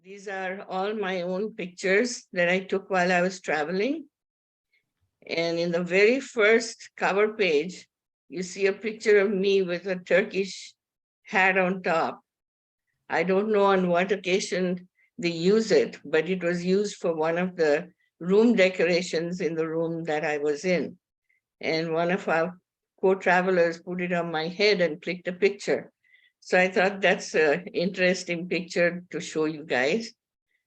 These are all my own pictures that I took while I was traveling. And in the very first cover page, you see a picture of me with a Turkish hat on top. I don't know on what occasion they use it, but it was used for one of the room decorations in the room that I was in. And one of our co-travelers put it on my head and clicked a picture. So I thought that's an interesting picture to show you guys.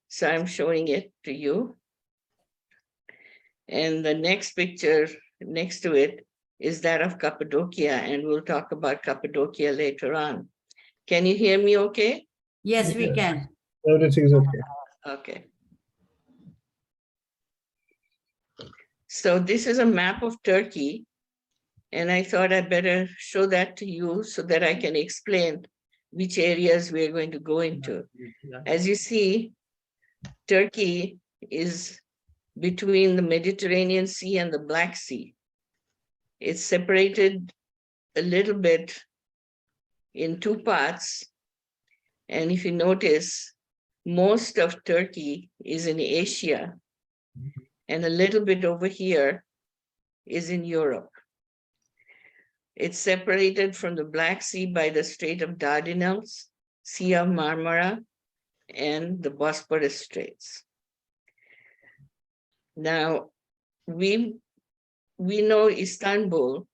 So I'm showing it to you. And the next picture next to it is that of Cappadocia, and we'll talk about Cappadocia later on. Can you hear me okay? Yes, we can. Everything is okay. Okay. So this is a map of Turkey, and I thought I'd better show that to you so that I can explain which areas we're going to go into. As you see, Turkey is between the Mediterranean Sea and the Black Sea. It's separated a little bit in two parts. And if you notice, most of Turkey is in Asia, and a little bit over here is in Europe. It's separated from the Black Sea by the Strait of Dardanelles, Sea of Marmara, and the Bosporus Straits. Now, we know Istanbul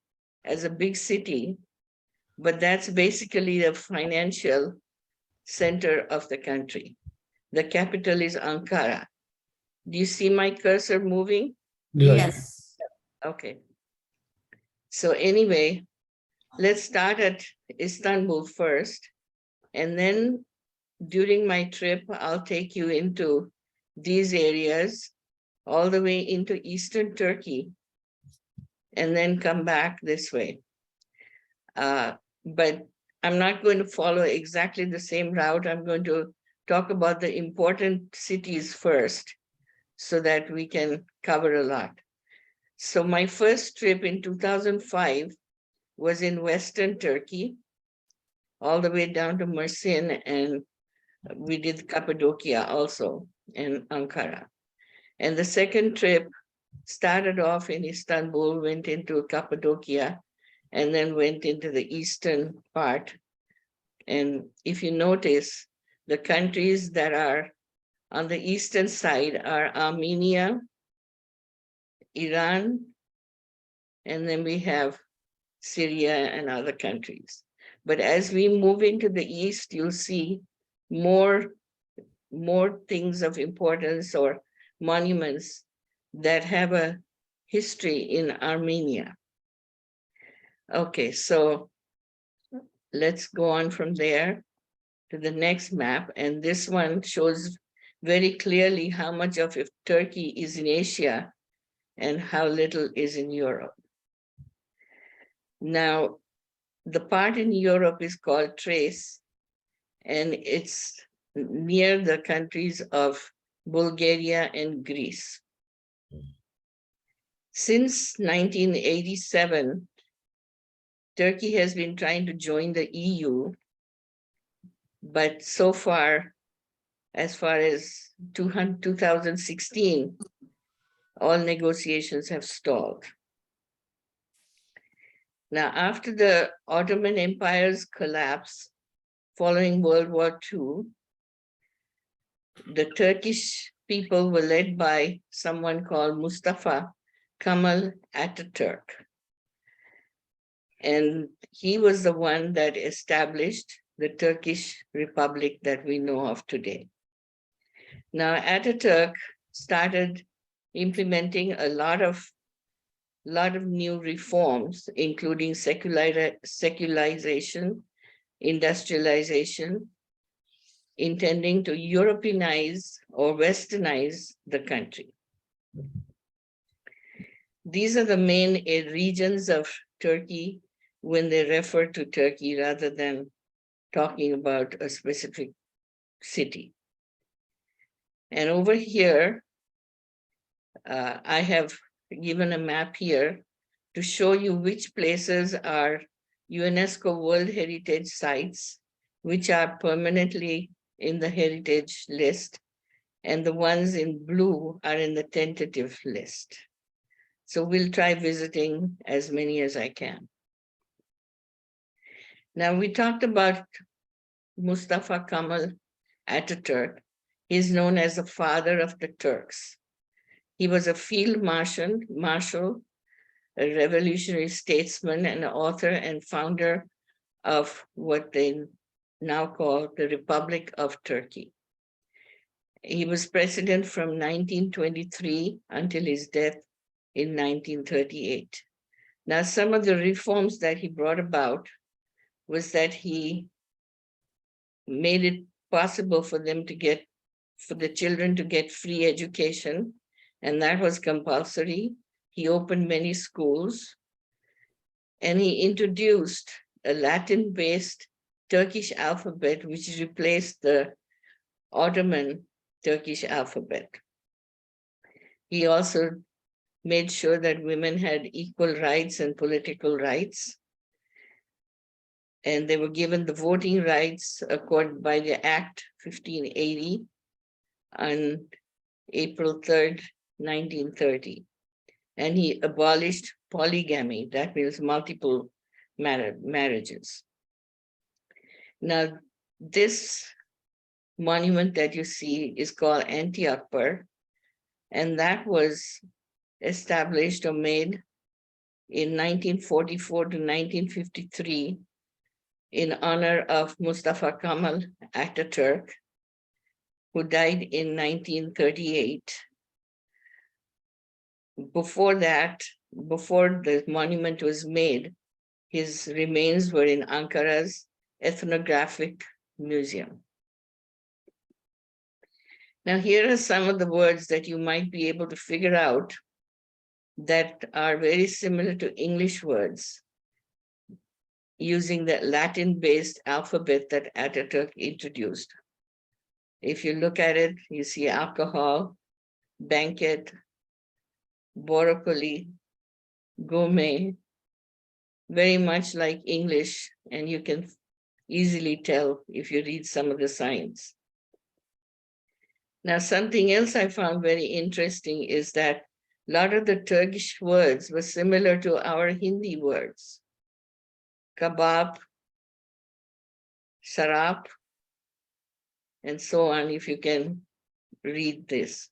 as a big city, but that's basically the financial center of the country. The capital is Ankara. Do you see my cursor moving? Yes. Okay. So anyway, let's start at Istanbul first. And then during my trip, I'll take you into these areas all the way into Eastern Turkey and then come back this way. But I'm not going to follow exactly the same route. I'm going to talk about the important cities first so that we can cover a lot. So my first trip in 2005 was in Western Turkey, all the way down to Mersin, and we did Cappadocia also and Ankara. And the second trip started off in Istanbul, went into Cappadocia, and then went into the eastern part. And if you notice, the countries that are on the eastern side are Armenia, Iran, and then we have Syria and other countries. But as we move into the east, you'll see more things of importance or monuments that have a history in Armenia. Okay, so let's go on from there to the next map. And this one shows very clearly how much of Turkey is in Asia and how little is in Europe. Now, the part in Europe is called Thrace, and it's near the countries of Bulgaria and Greece. Since 1987, Turkey has been trying to join the EU, but so far as 2016, all negotiations have stalled. Now, after the Ottoman Empire's collapse following World War II, the Turkish people were led by someone called Mustafa Kemal Ataturk. And he was the one that established the Turkish Republic that we know of today. Now, Ataturk started implementing a lot of new reforms, including secularization, industrialization, intending to Europeanize or Westernize the country. These are the main regions of Turkey when they refer to Turkey rather than talking about a specific city. And over here, I have given a map here to show you which places are UNESCO World Heritage Sites, which are permanently in the heritage list, and the ones in blue are in the tentative list. So we'll try visiting as many as I can. Now, we talked about Mustafa Kemal Ataturk. He's known as the father of the Turks. He was a field marshal, a revolutionary statesman, and author and founder of what they now call the Republic of Turkey. He was president from 1923 until his death in 1938. Now, some of the reforms that he brought about was that he made it possible for the children to get free education, and that was compulsory. He opened many schools, and he introduced a Latin-based Turkish alphabet, which replaced the Ottoman Turkish alphabet. He also made sure that women had equal rights and political rights, and they were given the voting rights accorded by the Act 1580 on April 3rd, 1930. And he abolished polygamy, that means multiple marriages. Now, this monument that you see is called Anti-Akbar, and that was established or made in 1944 to 1953 in honor of Mustafa Kemal Ataturk, who died in 1938. Before that, before the monument was made, his remains were in Ankara's Ethnographic Museum. Now, here are some of the words that you might be able to figure out that are very similar to English words using the Latin-based alphabet that Ataturk introduced. If you look at it, you see alcohol, banquet, broccoli, gourmet, very much like English, and you can easily tell if you read some of the signs. Now, something else I found very interesting is that a lot of the Turkish words were similar to our Hindi words. Kebab, sharap, and so on, if you can read this.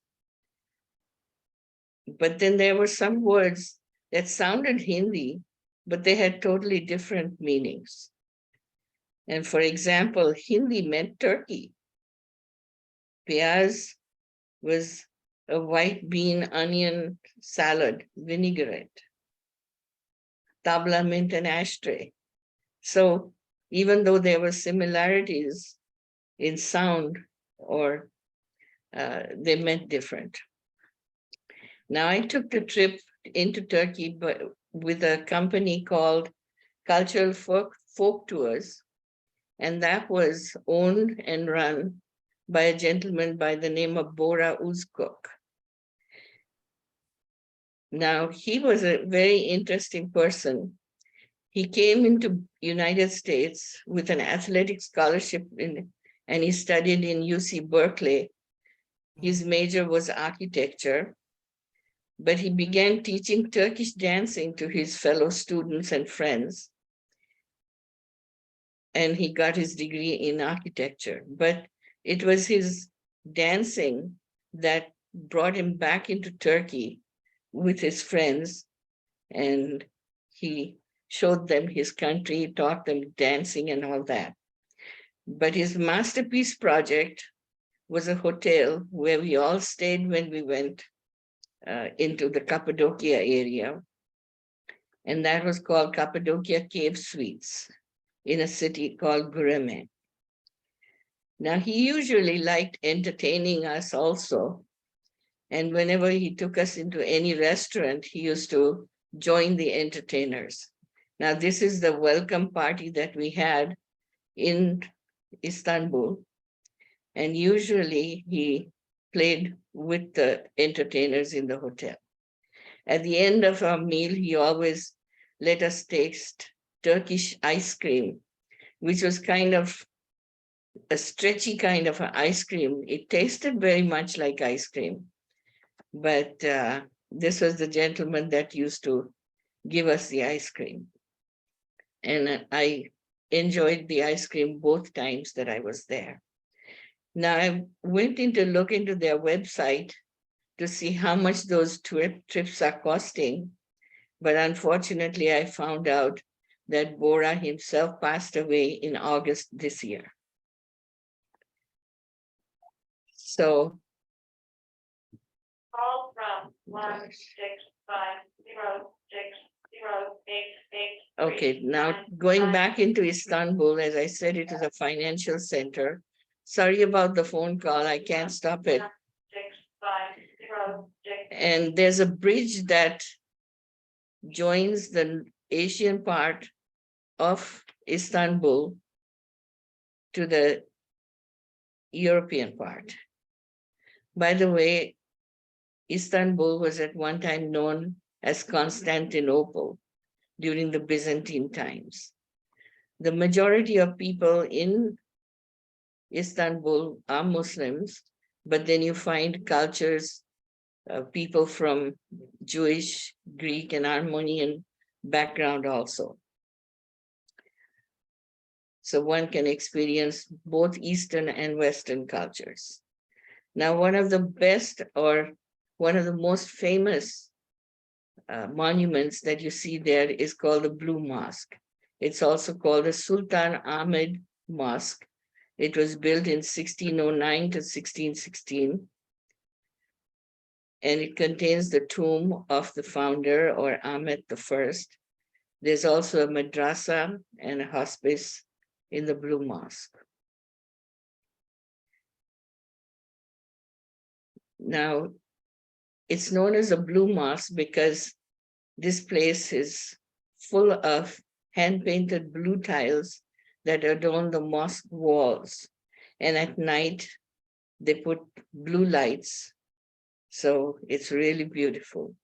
But then there were some words that sounded Hindi, but they had totally different meanings. And for example, Hindi meant turkey. Piyaz was a white bean onion salad, vinaigrette. Tabla meant an ashtray. So even though there were similarities in sound, or they meant different. Now, I took the trip into Turkey with a company called Cultural Folk Tours, and that was owned and run by a gentleman by the name of Bora Uzkok. Now, he was a very interesting person. He came into United States with an athletic scholarship and he studied in UC Berkeley. His major was architecture, but he began teaching Turkish dancing to his fellow students and friends. And he got his degree in architecture. But it was his dancing that brought him back into Turkey with his friends, and he showed them his country, taught them dancing and all that. But his masterpiece project was a hotel where we all stayed when we went into the Cappadocia area. And that was called Cappadocia Cave Suites in a city called Gureme. Now, he usually liked entertaining us also. And whenever he took us into any restaurant, he used to join the entertainers. Now, this is the welcome party that we had in Istanbul. And usually he played with the entertainers in the hotel. At the end of our meal, he always let us taste Turkish ice cream, which was kind of a stretchy kind of an ice cream. It tasted very much like ice cream, but this was the gentleman that used to give us the ice cream. And I enjoyed the ice cream both times that I was there. Now I went in to look into their website to see how much those trips are costing. But unfortunately, I found out that Bora himself passed away in August this year. So, Call from 165060883. okay, now going back into Istanbul, as I said, it is a financial center. Sorry about the phone call, I can't stop it. 16506. And there's a bridge that joins the Asian part of Istanbul to the European part. By the way, Istanbul was at one time known as Constantinople during the Byzantine times. The majority of people in Istanbul are Muslims, but then you find cultures, people from Jewish, Greek, and Armenian background also. So one can experience both Eastern and Western cultures. Now, one of the best or one of the most famous monuments that you see there is called the Blue Mosque. It's also called the Sultan Ahmed Mosque. It was built in 1609 to 1616. And it contains the tomb of the founder, or Ahmed I. There's also a madrasa and a hospice in the Blue Mosque. Now, it's known as a Blue Mosque because this place is full of hand-painted blue tiles that adorn the mosque walls. And at night, they put blue lights. So it's really beautiful.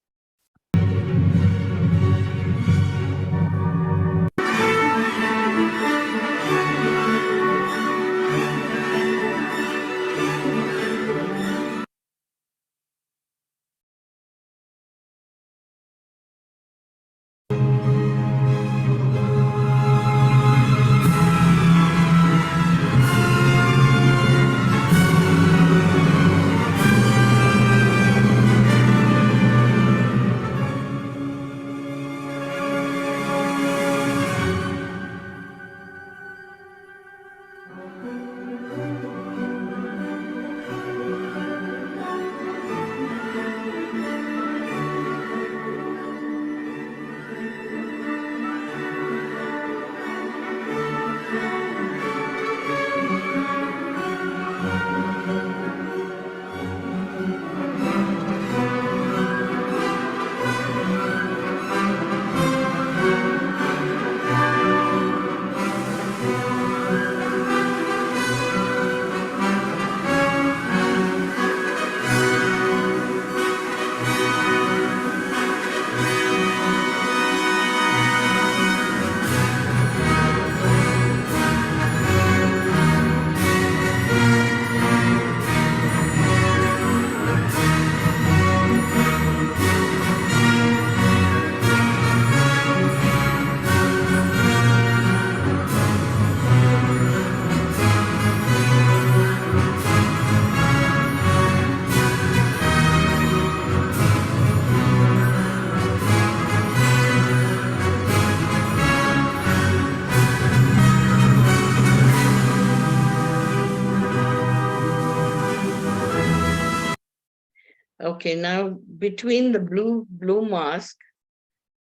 Okay, now between the blue mosque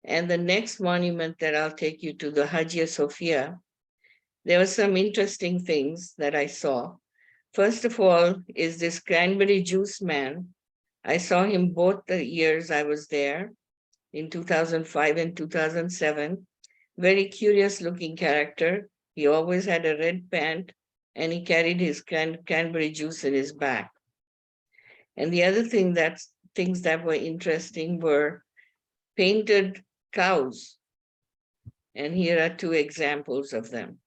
and the next monument that I'll take you to, the Hagia Sophia, there were some interesting things that I saw. First of all is this cranberry juice man. I saw him both the years I was there in 2005 and 2007. Very curious looking character. He always had a red pant and he carried his cranberry juice in his back. And the other things that were interesting were painted cows. And here are two examples of them.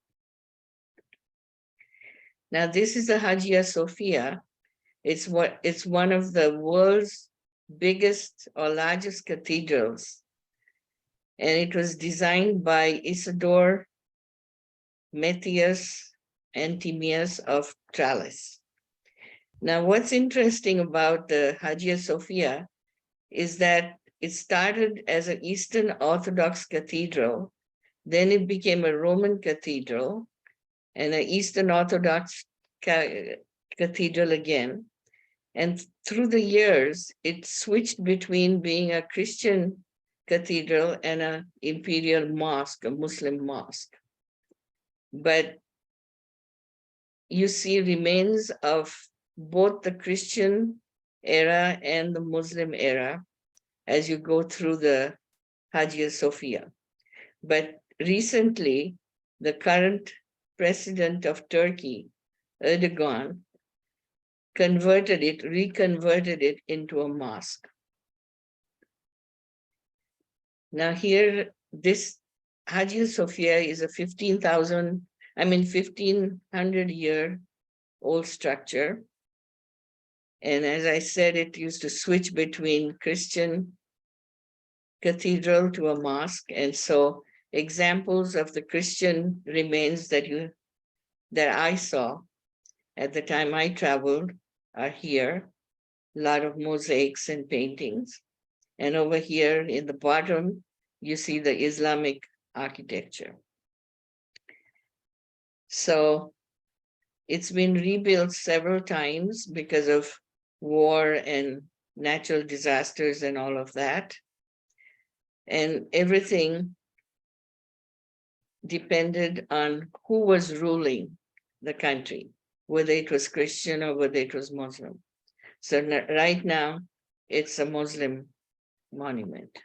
Now, this is the Hagia Sophia. It's one of the world's biggest or largest cathedrals. And it was designed by Isidore Matthias Antiemius of Tralles. Now, what's interesting about the Hagia Sophia is that it started as an Eastern Orthodox cathedral, then it became a Roman cathedral and an Eastern Orthodox cathedral again. And through the years, it switched between being a Christian cathedral and an imperial mosque, a Muslim mosque. But you see remains of both the Christian era and the Muslim era as you go through the Hagia Sophia. But recently, the current president of Turkey, Erdogan, reconverted it into a mosque. Now here, this Hagia Sophia is a 1500 year old structure. And as I said, it used to switch between Christian cathedral to a mosque. And so examples of the Christian remains that I saw at the time I traveled are here, a lot of mosaics and paintings. And over here in the bottom, you see the Islamic architecture. So it's been rebuilt several times because of war and natural disasters and all of that. And everything depended on who was ruling the country, whether it was Christian or whether it was Muslim. So right now, it's a Muslim monument.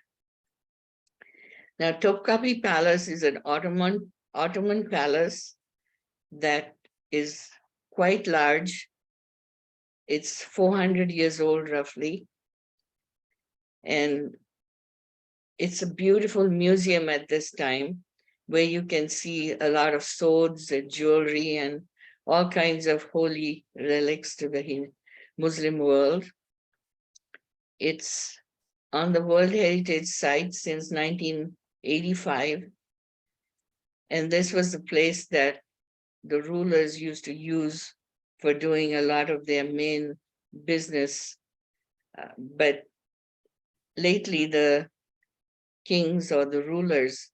Now, Topkapi Palace is an Ottoman palace that is quite large. It's 400 years old, roughly. And it's a beautiful museum at this time where you can see a lot of swords and jewelry and all kinds of holy relics to the Muslim world. It's on the World Heritage Site since 1985. And this was the place that the rulers used to use for doing a lot of their main business. But lately, the kings or the rulers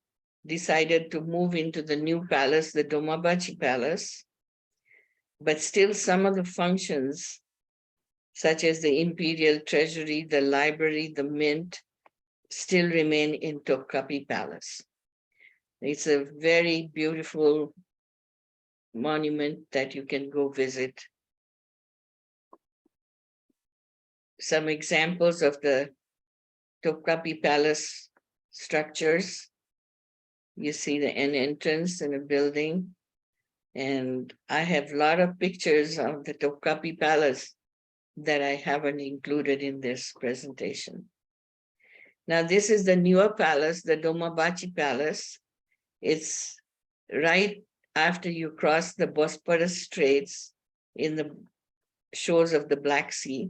decided to move into the new palace, the Dolmabahce Palace. But still, some of the functions, such as the imperial treasury, the library, the mint, still remain in Topkapi Palace. It's a very beautiful monument that you can go visit. Some examples of the Topkapi Palace structures. You see an entrance and a building. And I have a lot of pictures of the Topkapi Palace that I haven't included in this presentation. Now, this is the newer palace, the Dolmabahce Palace. It's right after you cross the Bosporus Straits in the shores of the Black Sea.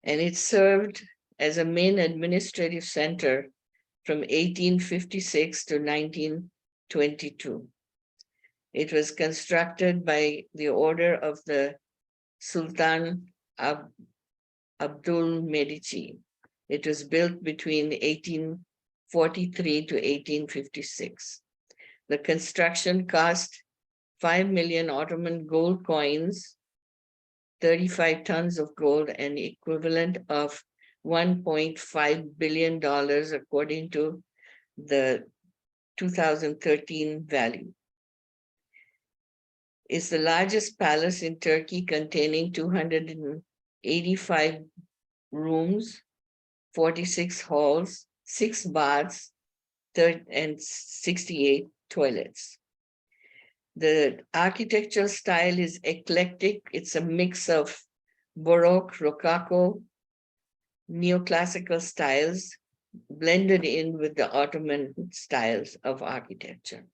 And it served as a main administrative center from 1856 to 1922. It was constructed by the order of the Sultan Abdul Medici. It was built between 1843 to 1856. The construction cost 5 million Ottoman gold coins, 35 tons of gold, and equivalent of $1.5 billion according to the 2013 value. It's the largest palace in Turkey, containing 285 rooms, 46 halls, 6 baths, and 68 toilets. The architectural style is eclectic. It's a mix of Baroque, Rococo, neoclassical styles blended in with the Ottoman styles of architecture.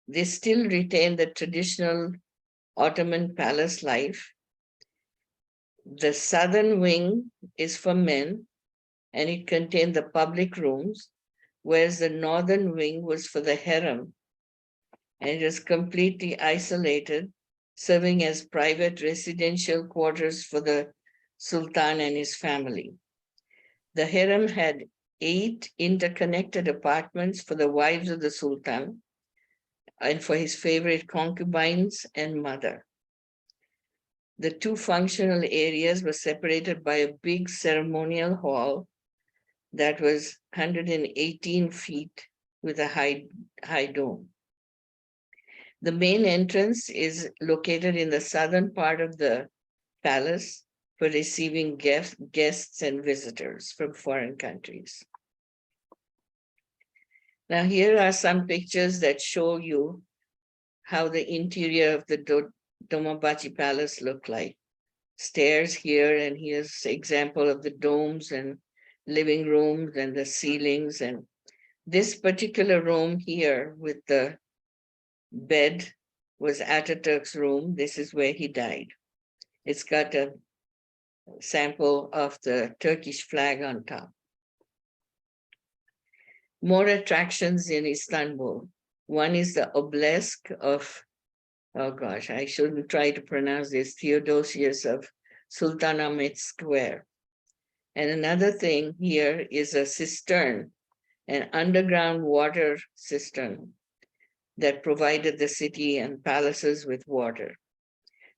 They still retain the traditional Ottoman palace life. The southern wing is for men, and it contained the public rooms, whereas the northern wing was for the harem, and it was completely isolated, serving as private residential quarters for the Sultan and his family. The harem had 8 interconnected apartments for the wives of the Sultan and for his favorite concubines and mother. The 2 functional areas were separated by a big ceremonial hall that was 118 feet with a high dome. The main entrance is located in the southern part of the palace for receiving guests and visitors from foreign countries. Now, here are some pictures that show you how the interior of the Dolmabahce Palace looked like. Stairs here, and here's an example of the domes and living rooms and the ceilings. And this particular room here with the bed was Ataturk's room. This is where he died. It's got a sample of the Turkish flag on top. More attractions in Istanbul. One is the obelisk of, oh gosh, I shouldn't try to pronounce this, Theodosius of Sultanahmet Square. And another thing here is a cistern, an underground water cistern that provided the city and palaces with water.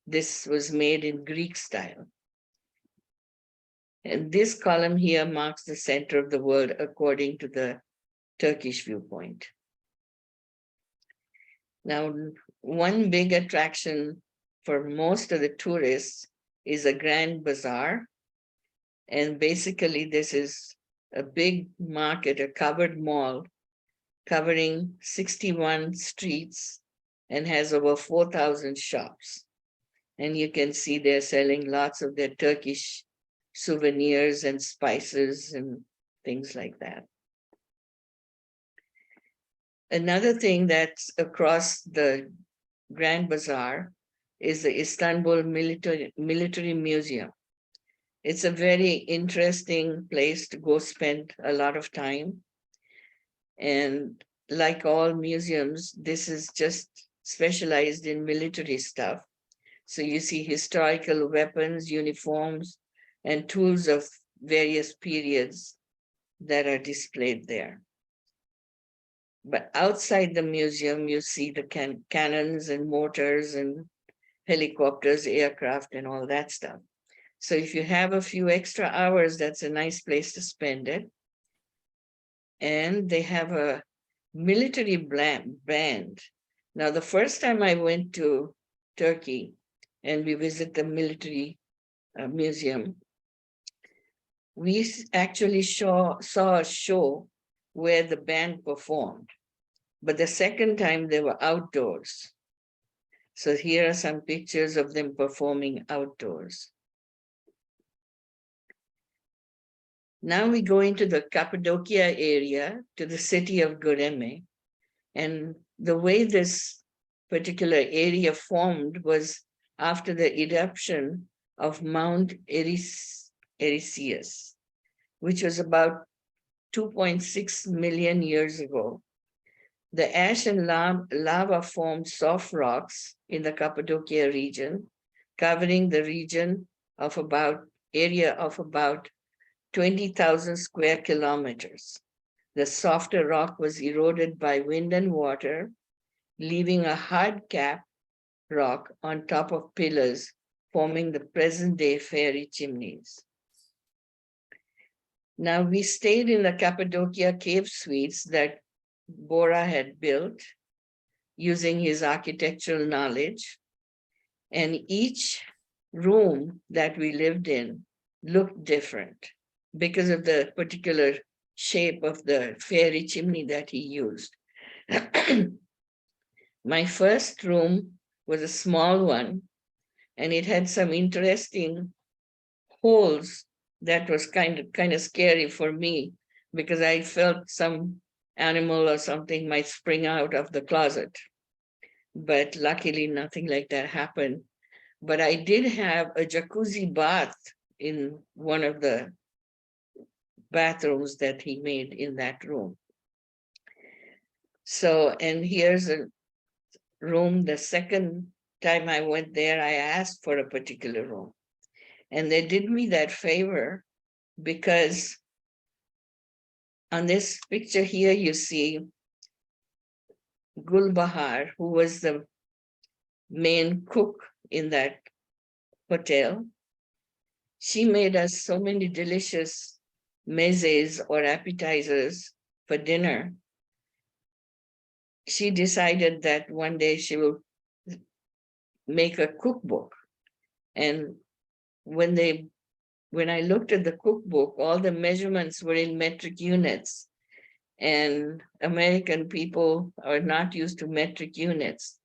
This was made in Greek style. And this column here marks the center of the world according to the Turkish viewpoint. Now, one big attraction for most of the tourists is a grand bazaar. And basically, this is a big market, a covered mall covering 61 streets and has over 4,000 shops. And you can see they're selling lots of their Turkish souvenirs and spices and things like that. Another thing that's across the Grand Bazaar is the Istanbul Military Museum. It's a very interesting place to go spend a lot of time. And like all museums, this is just specialized in military stuff. So you see historical weapons, uniforms, and tools of various periods that are displayed there. But outside the museum, you see the cannons and mortars and helicopters, aircraft, and all that stuff. So if you have a few extra hours, that's a nice place to spend it. And they have a military band. Now, the first time I went to Turkey and we visit the military museum, we actually saw a show where the band performed. But the second time they were outdoors. So here are some pictures of them performing outdoors. Now we go into the Cappadocia area to the city of Göreme. And the way this particular area formed was after the eruption of Mount Ericius, which was about 2.6 million years ago. The ash and lava formed soft rocks in the Cappadocia region, covering the region of area of about 20,000 square kilometers. The softer rock was eroded by wind and water, leaving a hard cap rock on top of pillars, forming the present-day fairy chimneys. Now, we stayed in the Cappadocia cave suites that Bora had built using his architectural knowledge, and each room that we lived in looked different because of the particular shape of the fairy chimney that he used. My first room was a small one, and it had some interesting holes that was kind of scary for me because I felt some animal or something might spring out of the closet. but luckily nothing like that happened. But I did have a jacuzzi bath in one of the bathrooms that he made in that room. So, and here's a room. The second time I went there, I asked for a particular room. And they did me that favor because on this picture here, you see Gul Bahar, who was the main cook in that hotel. She made us so many delicious mezes or appetizers for dinner. She decided that one day she will make a cookbook. And when I looked at the cookbook, all the measurements were in metric units. And American people are not used to metric units.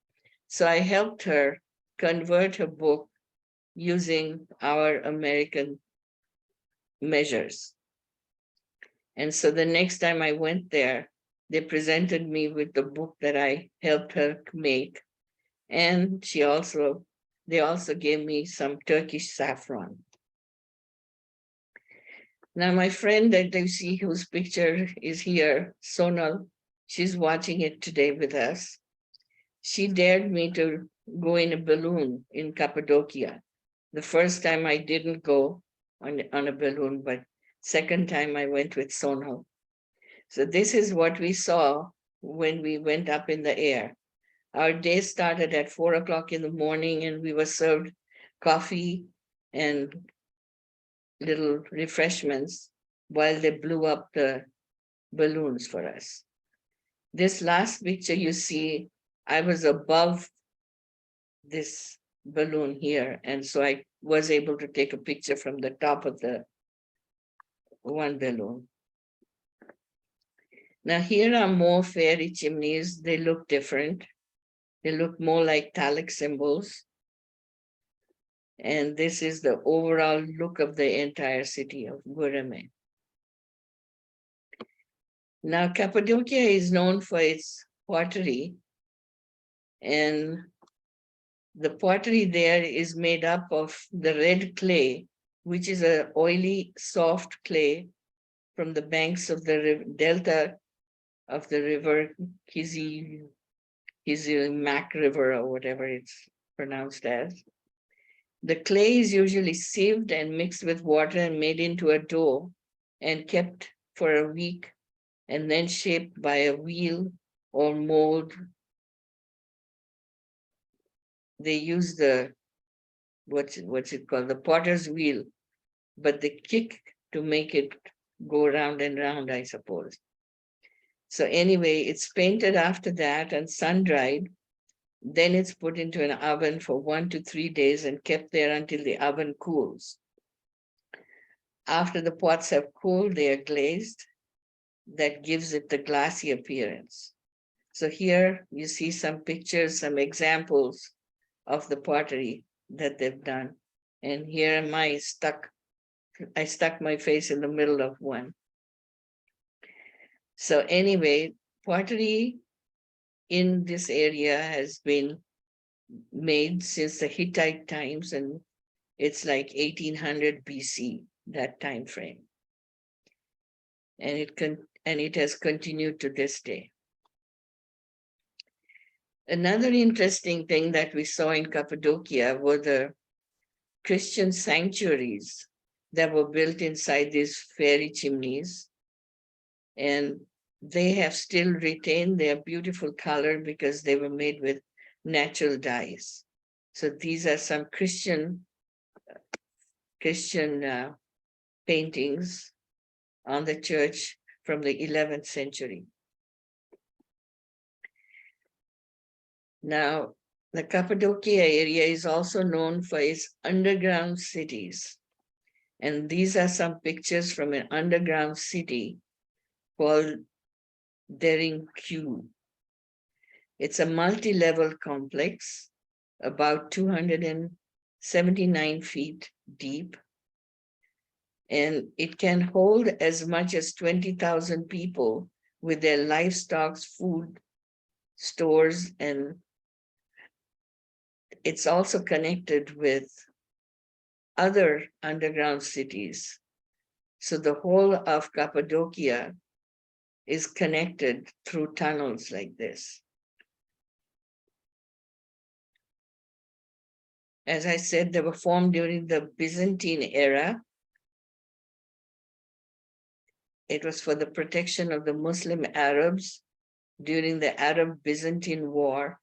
So I helped her convert her book using our American measures. And so the next time I went there, they presented me with the book that I helped her make. And they also gave me some Turkish saffron. Now, my friend that you see whose picture is here, Sonal, she's watching it today with us. She dared me to go in a balloon in Cappadocia. The first time I didn't go on a balloon, but second time I went with Sonal. So this is what we saw when we went up in the air. Our day started at 4 o'clock in the morning and we were served coffee and little refreshments while they blew up the balloons for us. This last picture you see, I was above this balloon here. And so I was able to take a picture from the top of the one balloon. Now here are more fairy chimneys. They look different. They look more like Talek symbols. And this is the overall look of the entire city of Gurame. Now Cappadocia is known for its pottery, and the pottery there is made up of the red clay, which is an oily, soft clay from the banks of the delta of the river Mac River, or whatever it's pronounced as. The clay is usually sieved and mixed with water and made into a dough and kept for a week and then shaped by a wheel or mold. They use what's it called? The potter's wheel, but they kick to make it go round and round, I suppose. So anyway, it's painted after that and sun-dried. Then it's put into an oven for 1 to 3 days and kept there until the oven cools. After the pots have cooled, they are glazed. That gives it the glassy appearance. So here you see some pictures, some examples of the pottery that they've done. And here am I stuck my face in the middle of one. So anyway, pottery in this area has been made since the Hittite times, and it's like 1800 BC, that time frame. And it has continued to this day. Another interesting thing that we saw in Cappadocia were the Christian sanctuaries that were built inside these fairy chimneys. And they have still retained their beautiful color because they were made with natural dyes. So these are some Christian paintings on the church from the 11th century. Now, the Cappadocia area is also known for its underground cities. And these are some pictures from an underground city called Derinque. It's a multi-level complex, about 279 feet deep. And it can hold as much as 20,000 people with their livestock, food, stores, and it's also connected with other underground cities. So the whole of Cappadocia is connected through tunnels like this. As I said, they were formed during the Byzantine era. It was for the protection of the Muslim Arabs during the Arab-Byzantine War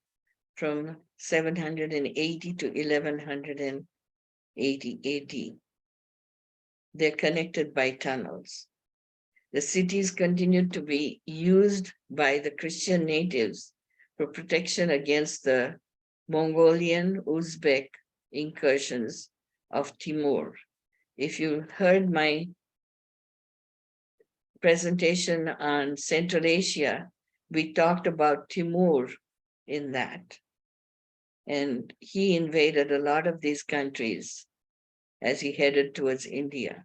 from 780 to 1180 AD. They're connected by tunnels. The cities continued to be used by the Christian natives for protection against the Mongolian Uzbek incursions of Timur. If you heard my presentation on Central Asia, we talked about Timur in that. And he invaded a lot of these countries as he headed towards India.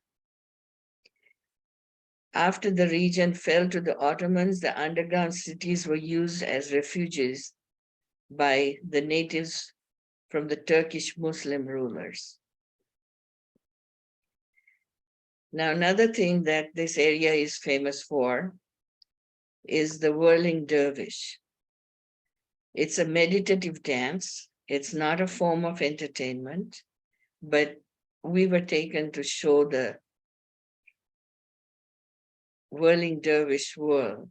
After the region fell to the Ottomans, the underground cities were used as refuges by the natives from the Turkish Muslim rulers. Now, another thing that this area is famous for is the whirling dervish. It's a meditative dance. It's not a form of entertainment, but we were taken to show the whirling dervish whirl.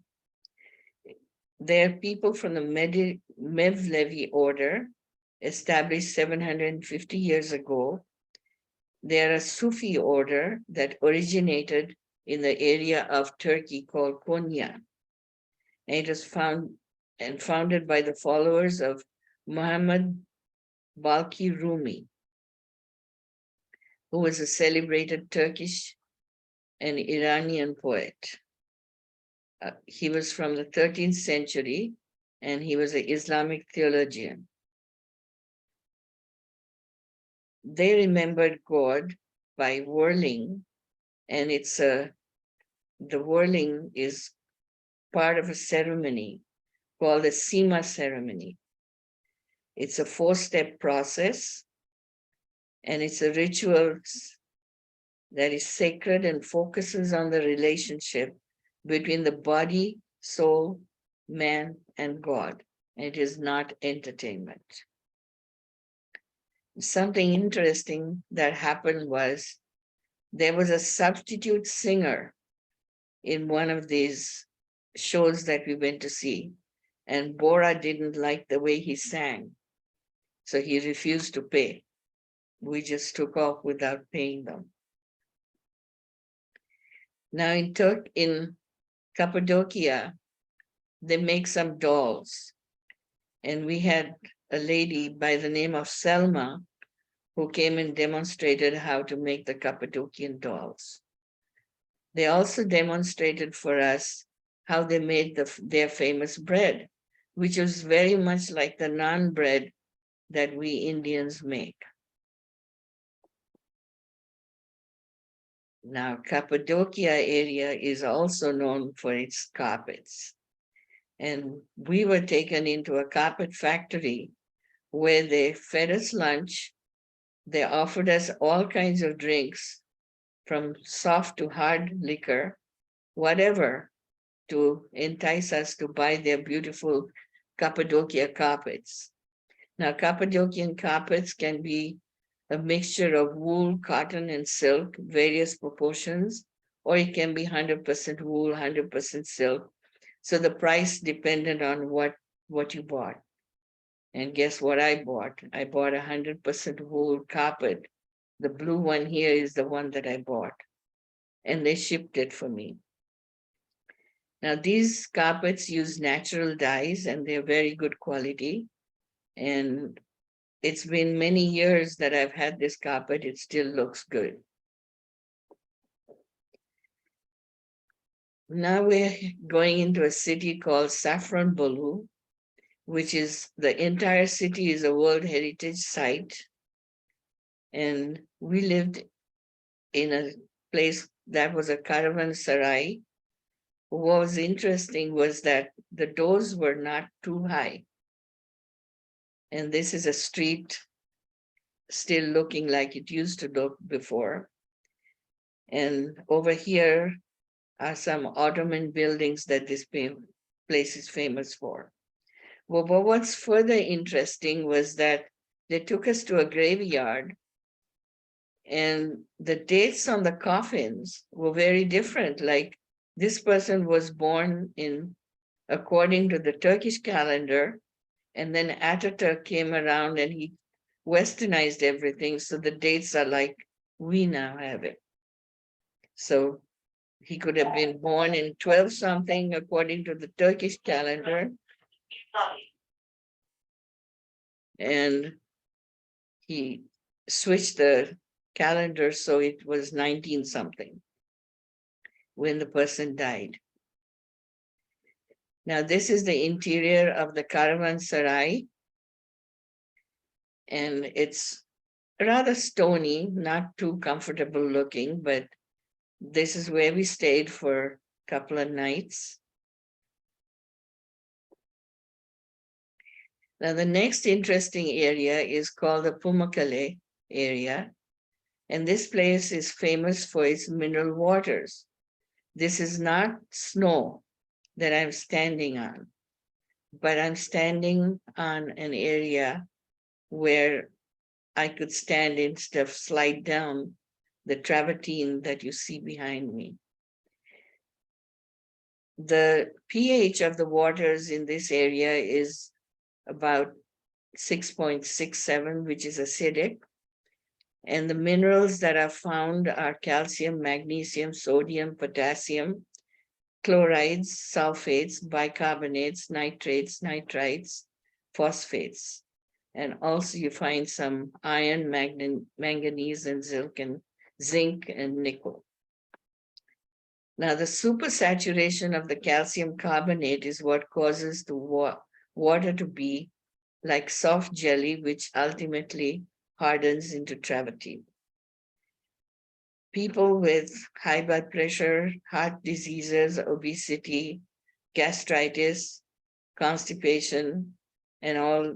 They're people from the Mevlevi order, established 750 years ago. They're a Sufi order that originated in the area of Turkey called Konya. And it was founded by the followers of Muhammad Balki Rumi, who was a celebrated Turkish and Iranian poet. He was from the 13th century, and he was an Islamic theologian. They remembered God by whirling, and the whirling is part of a ceremony called the Sima ceremony. It's a 4-step process, and it's a ritual that is sacred and focuses on the relationship between the body, soul, man, and God. It is not entertainment. Something interesting that happened was there was a substitute singer in one of these shows that we went to see, and Bora didn't like the way he sang, so he refused to pay. We just took off without paying them. Now in Cappadocia, they make some dolls. And we had a lady by the name of Selma who came and demonstrated how to make the Cappadocian dolls. They also demonstrated for us how they made their famous bread, which was very much like the naan bread that we Indians make. Now, Cappadocia area is also known for its carpets. And we were taken into a carpet factory where they fed us lunch. They offered us all kinds of drinks, from soft to hard liquor, whatever, to entice us to buy their beautiful Cappadocia carpets. Now, Cappadocian carpets can be a mixture of wool, cotton, and silk, various proportions, or it can be 100% wool, 100% silk. So the price depended on what you bought. And guess what I bought? I bought 100% wool carpet. The blue one here is the one that I bought. And they shipped it for me. Now, these carpets use natural dyes and they're very good quality. And it's been many years that I've had this carpet. It still looks good. Now we're going into a city called Safranbolu, which is the entire city is a World Heritage Site. And we lived in a place that was a caravanserai. What was interesting was that the doors were not too high. And this is a street still looking like it used to look before. And over here are some Ottoman buildings that this place is famous for. Well, but what's further interesting was that they took us to a graveyard, and the dates on the coffins were very different. Like, this person was born in according to the Turkish calendar, and then Ataturk came around and he westernized everything, so the dates are like we now have it. So he could have been born in 12 something according to the Turkish calendar, and he switched the calendar so it was 19 something when the person died. Now, this is the interior of the Caravanserai, and it's rather stony, not too comfortable looking, but this is where we stayed for a couple of nights. Now, the next interesting area is called the Pumakale area, and this place is famous for its mineral waters. This is not snow that I'm standing on, but I'm standing on an area where I could stand instead of slide down the travertine that you see behind me. The pH of the waters in this area is about 6.67, which is acidic. And the minerals that are found are calcium, magnesium, sodium, potassium, chlorides, sulfates, bicarbonates, nitrates, nitrites, phosphates. And also you find some iron, manganese, and zinc and nickel. Now, the supersaturation of the calcium carbonate is what causes the water to be like soft jelly, which ultimately hardens into travertine. People with high blood pressure, heart diseases, obesity, gastritis, constipation, and all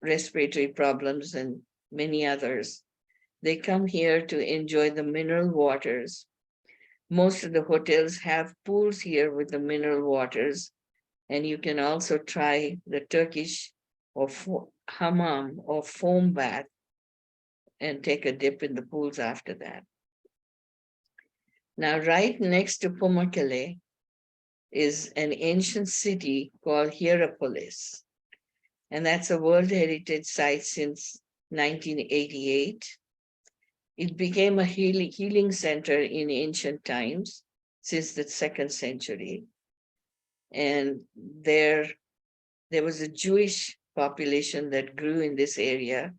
respiratory problems and many others, they come here to enjoy the mineral waters. Most of the hotels have pools here with the mineral waters, and you can also try the Turkish or hammam or foam bath and take a dip in the pools after that. Now, right next to Pamukkale is an ancient city called Hierapolis, and that's a World Heritage Site since 1988. It became a healing center in ancient times, since the 2nd century. And there was a Jewish population that grew in this area,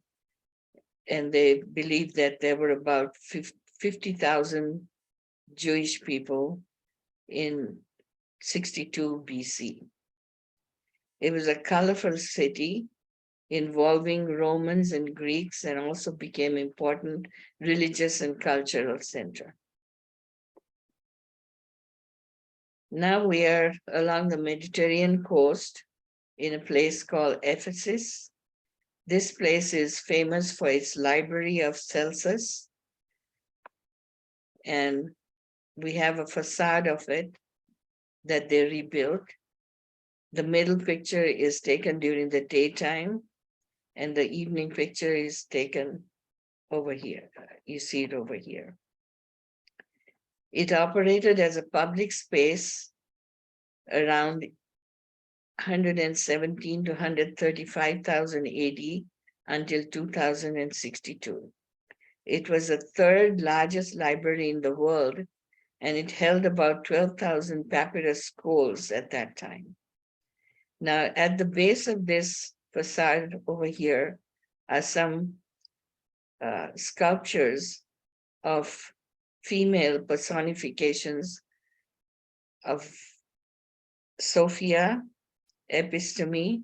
and they believed that there were about 50,000 Jewish people in 62 BC. It was a colorful city involving Romans and Greeks, and also became important religious and cultural center. Now we are along the Mediterranean coast in a place called Ephesus. This place is famous for its library of Celsus, and we have a facade of it that they rebuilt. The middle picture is taken during the daytime, and the evening picture is taken over here. You see it over here. It operated as a public space around 117 to 135,000 AD until 2062. It was the 3rd largest library in the world, and it held about 12,000 papyrus scrolls at that time. Now, at the base of this facade over here are some sculptures of female personifications of Sophia, Episteme,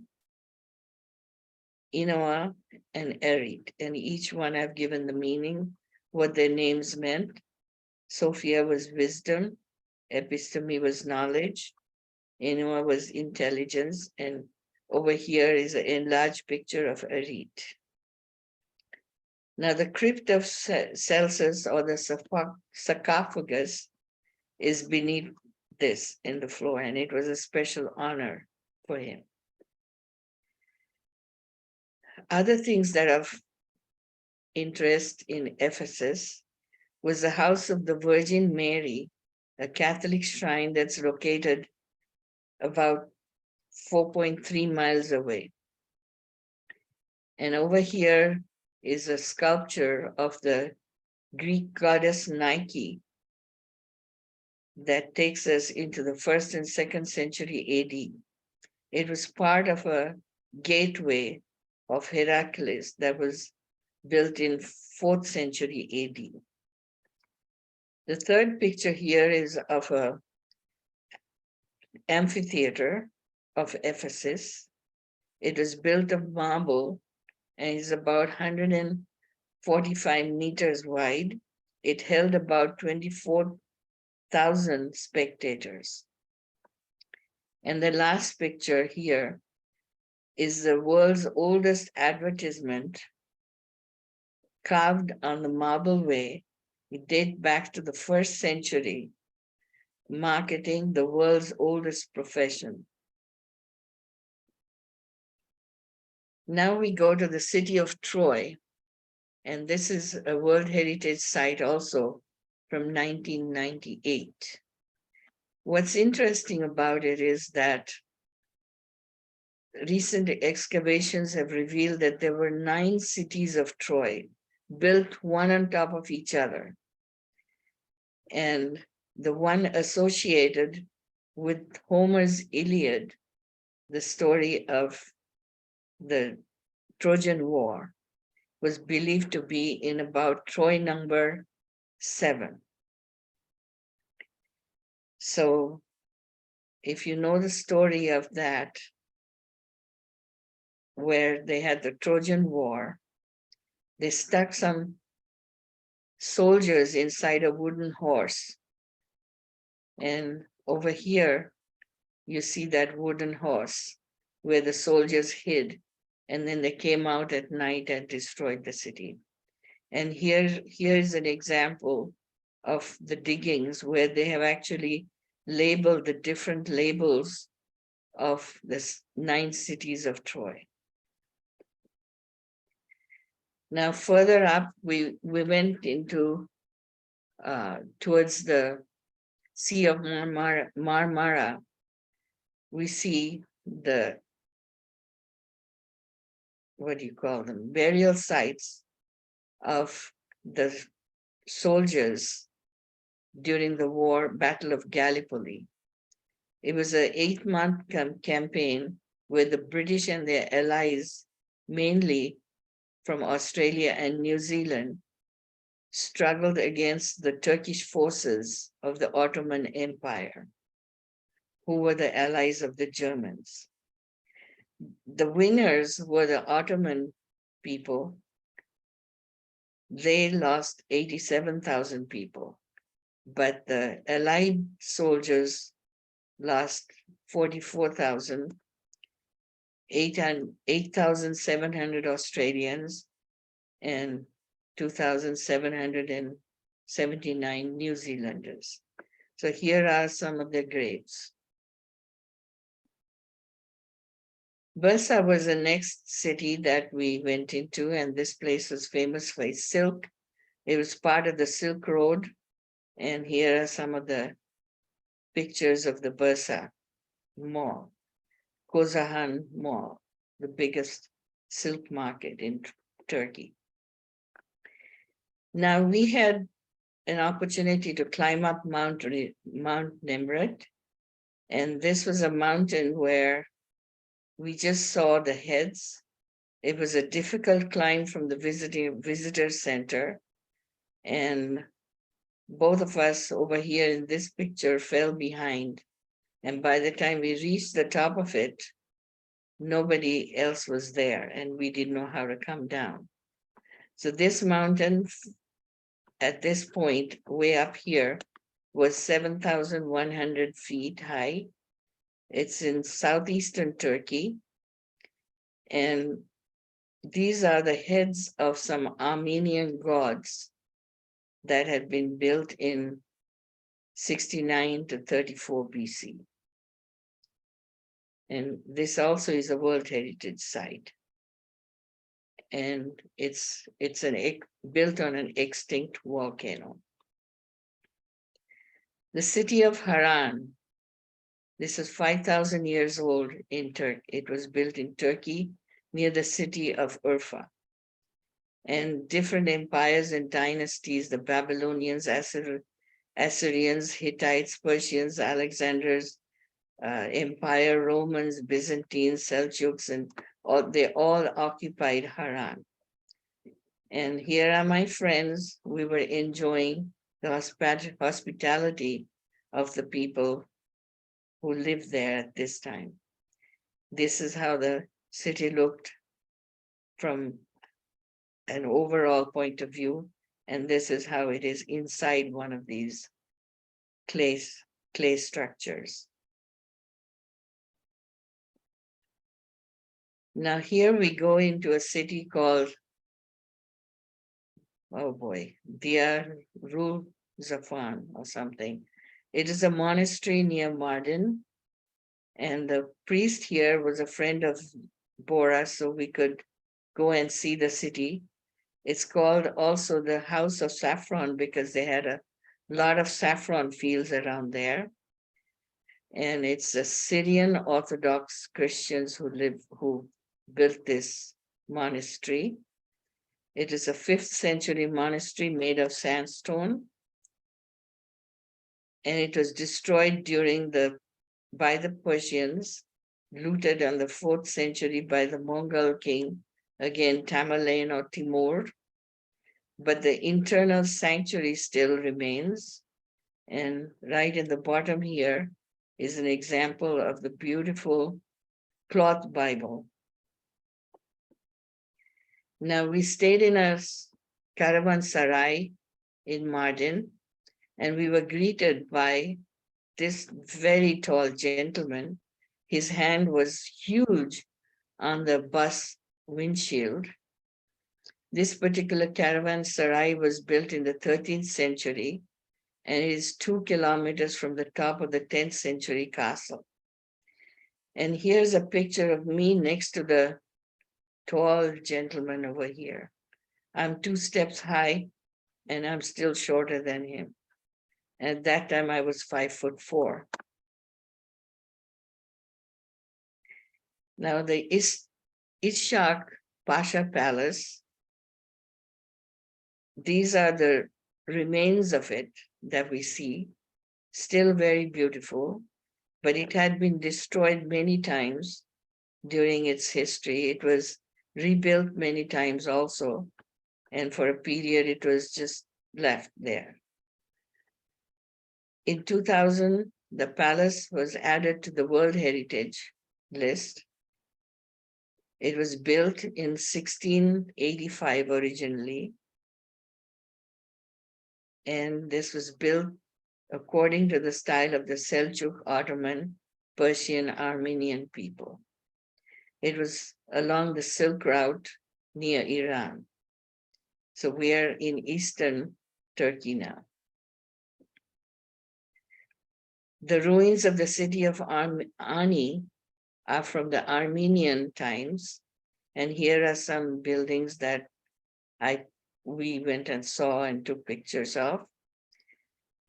Inoa, and Erit. And each one I've given the meaning, what their names meant. Sophia was wisdom, Episteme was knowledge, Inoa was intelligence, and over here is an enlarged picture of Erit. Now, the crypt of Celsus, or the sarcophagus, is beneath this in the floor, and it was a special honor for him. Other things that of interest in Ephesus was the House of the Virgin Mary, a Catholic shrine that's located about 4.3 miles away. And over here is a sculpture of the Greek goddess Nike that takes us into the 1st and 2nd century AD. It was part of a gateway of Heracles that was built in 4th century AD. The third picture here is of an amphitheater of Ephesus. It was built of marble and is about 145 meters wide. It held about 24,000 spectators. And the last picture here is the world's oldest advertisement carved on the marble way. It dates back to the 1st century, marketing the world's oldest profession. Now we go to the city of Troy, and this is a World Heritage Site also from 1998. What's interesting about it is that recent excavations have revealed that there were 9 cities of Troy built one on top of each other. And the one associated with Homer's Iliad, the story of the Trojan War, was believed to be in about Troy number 7. So if you know the story of that, where they had the Trojan War, they stuck some soldiers inside a wooden horse. And over here, you see that wooden horse where the soldiers hid. And then they came out at night and destroyed the city. And here's an example of the diggings where they have actually labeled the different labels of the 9 cities of Troy. Now, further up, we went into towards the Sea of Marmara. We see the, what do you call them, burial sites of the soldiers during the war, Battle of Gallipoli. It was an 8-month campaign where the British and their allies, mainly from Australia and New Zealand, struggled against the Turkish forces of the Ottoman Empire, who were the allies of the Germans. The winners were the Ottoman people. They lost 87,000 people, but the Allied soldiers lost 44,000, 8,700 Australians, and 2,779 New Zealanders. So here are some of their graves. Bursa was the next city that we went into, and this place was famous for its silk. It was part of the Silk Road, and here are some of the pictures of the Bursa Mall, Kozahan Mall, the biggest silk market in Turkey. Now, we had an opportunity to climb up Mount Nemrut, and this was a mountain where we just saw the heads. It was a difficult climb from the visitor center, and both of us over here in this picture fell behind. And by the time we reached the top of it, nobody else was there, and we didn't know how to come down. So this mountain, at this point, way up here, was 7,100 feet high. It's in southeastern Turkey. And These are the heads of some Armenian gods that had been built in 69 to 34 BC. And this also is a World Heritage Site. And it's built on an extinct volcano. The city of Haran, this is 5,000 years old in Turkey. It was built in Turkey near the city of Urfa. And different empires and dynasties, the Babylonians, Assyrians, Hittites, Persians, Alexanders, Empire, Romans, Byzantines, Seljuks, and they all occupied Haran. And here are my friends. We were enjoying the hospitality of the people who lived there at this time. This is how the city looked from an overall point of view, and this is how it is inside one of these clay structures. Now here we go into a city called, oh boy, Diyar Zafan or something. It is a monastery near Mardin, and the priest here was a friend of Bora, so we could go and see the city. It's called also the House of Saffron because they had a lot of saffron fields around there. And it's the Syrian Orthodox Christians who built this monastery. It is a 5th century monastery made of sandstone. And it was destroyed by the Persians, looted in the 4th century by the Mongol king, again Tamerlane or Timur. But the internal sanctuary still remains. And right in the bottom here is an example of the beautiful cloth Bible. Now we stayed in a caravanserai in Mardin, and we were greeted by this very tall gentleman. His hand was huge on the bus windshield. This particular caravanserai was built in the 13th century, and it is 2 kilometers from the top of the 10th century castle. And here's a picture of me next to the tall gentleman over here. I'm 2 steps high, and I'm still shorter than him. At that time, I was 5'4". Now the Ishaq Pasha Palace, these are the remains of it that we see, still very beautiful, but it had been destroyed many times during its history. It was rebuilt many times also, and for a period it was just left there. In 2000, the palace was added to the World Heritage List. It was built in 1685 originally, and this was built according to the style of the Seljuk, Ottoman, Persian, Armenian people. It was along the Silk Route near Iran. So we are in eastern Turkey now. The ruins of the city of Ani are from the Armenian times, and here are some buildings that we went and saw and took pictures of.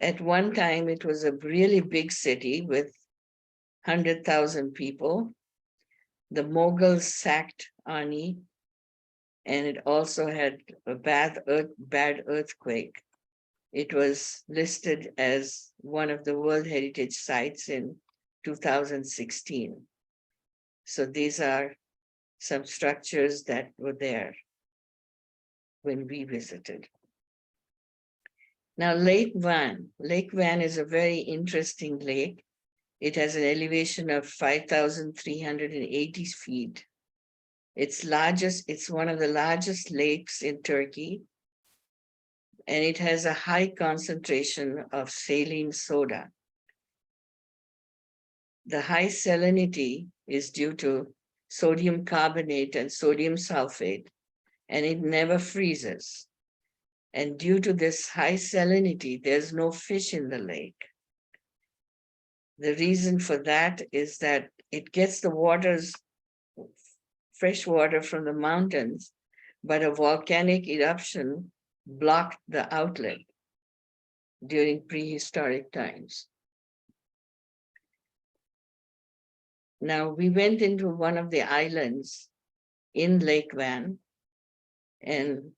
At one time, it was a really big city with 100,000 people. The Mughals sacked Ani, and it also had a bad earthquake. It was listed as one of the World Heritage Sites in 2016. So these are some structures that were there when we visited. Now, Lake Van. Lake Van is a very interesting lake. It has an elevation of 5,380 feet. It's one of the largest lakes in Turkey, and it has a high concentration of saline soda. The high salinity is due to sodium carbonate and sodium sulfate, and it never freezes. And due to this high salinity, there's no fish in the lake. The reason for that is that it gets the waters, fresh water from the mountains, but a volcanic eruption blocked the outlet during prehistoric times. Now, we went into one of the islands in Lake Van, and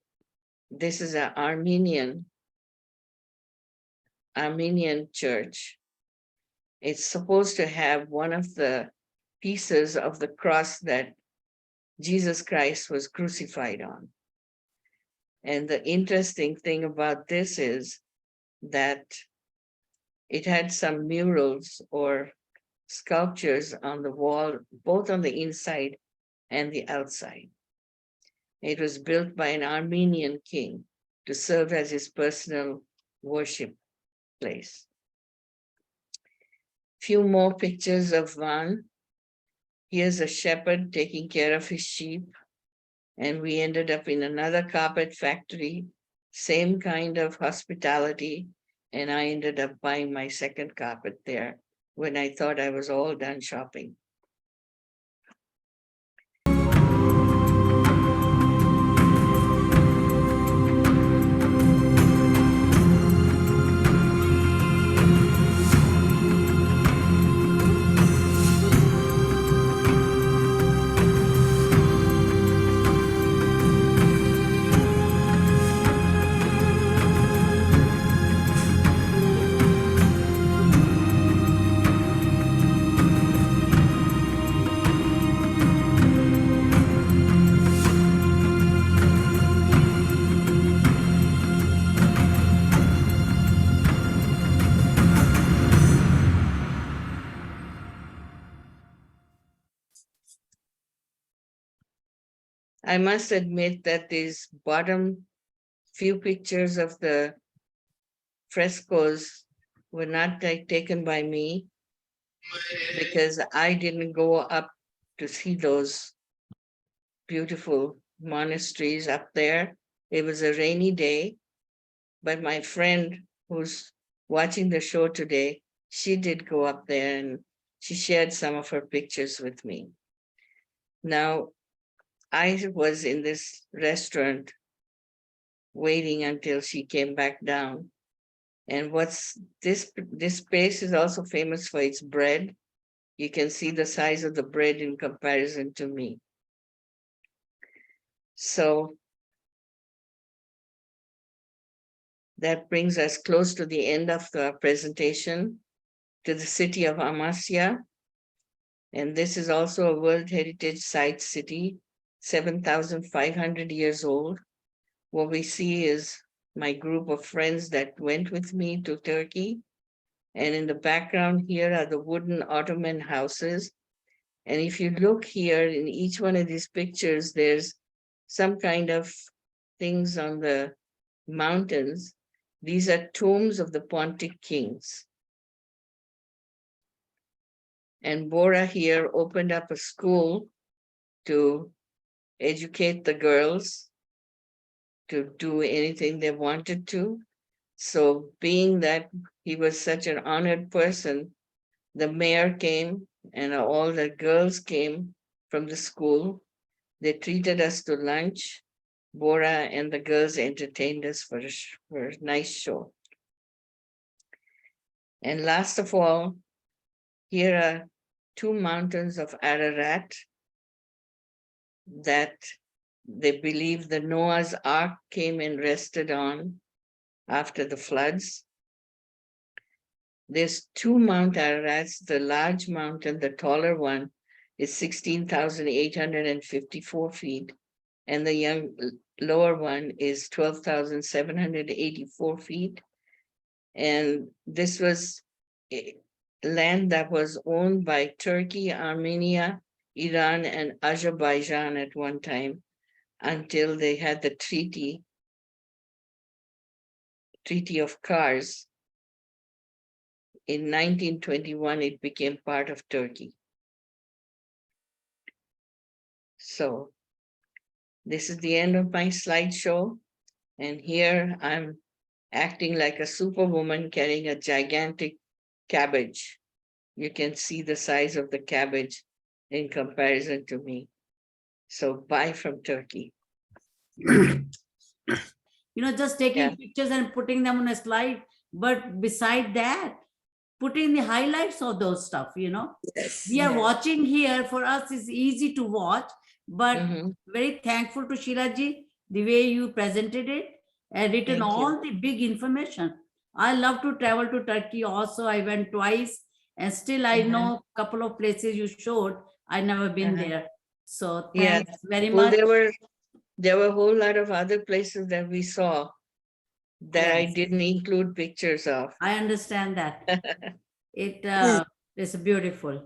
this is an Armenian church. It's supposed to have one of the pieces of the cross that Jesus Christ was crucified on. And the interesting thing about this is that it had some murals or sculptures on the wall, both on the inside and the outside. It was built by an Armenian king to serve as his personal worship place. Few more pictures of Van. Here's a shepherd taking care of his sheep. And we ended up in another carpet factory, same kind of hospitality. And I ended up buying my second carpet there when I thought I was all done shopping. I must admit that these bottom few pictures of the frescoes were not taken by me because I didn't go up to see those beautiful monasteries up there. It was a rainy day, but my friend who's watching the show today, she did go up there and she shared some of her pictures with me. Now, I was in this restaurant waiting until she came back down. And what's this place is also famous for its bread. You can see the size of the bread in comparison to me. So that brings us close to the end of the presentation to the city of Amasya. And this is also a World Heritage Site city, 7,500 years old. What we see is my group of friends that went with me to Turkey. And in the background here are the wooden Ottoman houses. And if you look here in each one of these pictures, there's some kind of things on the mountains. These are tombs of the Pontic kings. And Bora here opened up a school to educate the girls to do anything they wanted to. So being that he was such an honored person, the mayor came and all the girls came from the school. They treated us to lunch. Bora and the girls entertained us for a nice show. And last of all, here are two mountains of Ararat that they believe the Noah's Ark came and rested on after the floods. There's two Mount Ararats. The large mountain, the taller one, is 16,854 feet, and the lower one is 12,784 feet. And this was land that was owned by Turkey, Armenia, Iran, and Azerbaijan at one time until they had the Treaty of Kars. In 1921, it became part of Turkey. So this is the end of my slideshow. And here I'm acting like a superwoman carrying a gigantic cabbage. You can see the size of the cabbage in comparison to me. So bye from Turkey. Just taking Yeah. pictures and putting them on a slide. But beside that, putting the highlights of those stuff. Yes. We are Yeah. watching here. For us, it's easy to watch, but Mhm. very thankful to Sheila ji, the way you presented it and written Thank you. all the big information. I love to travel to Turkey also. I went twice and still I know a couple of places you showed. I never been there. So Yeah. thanks very Well, much. there were a whole lot of other places that we saw that I Yes, didn't include pictures of. I understand that. It is beautiful.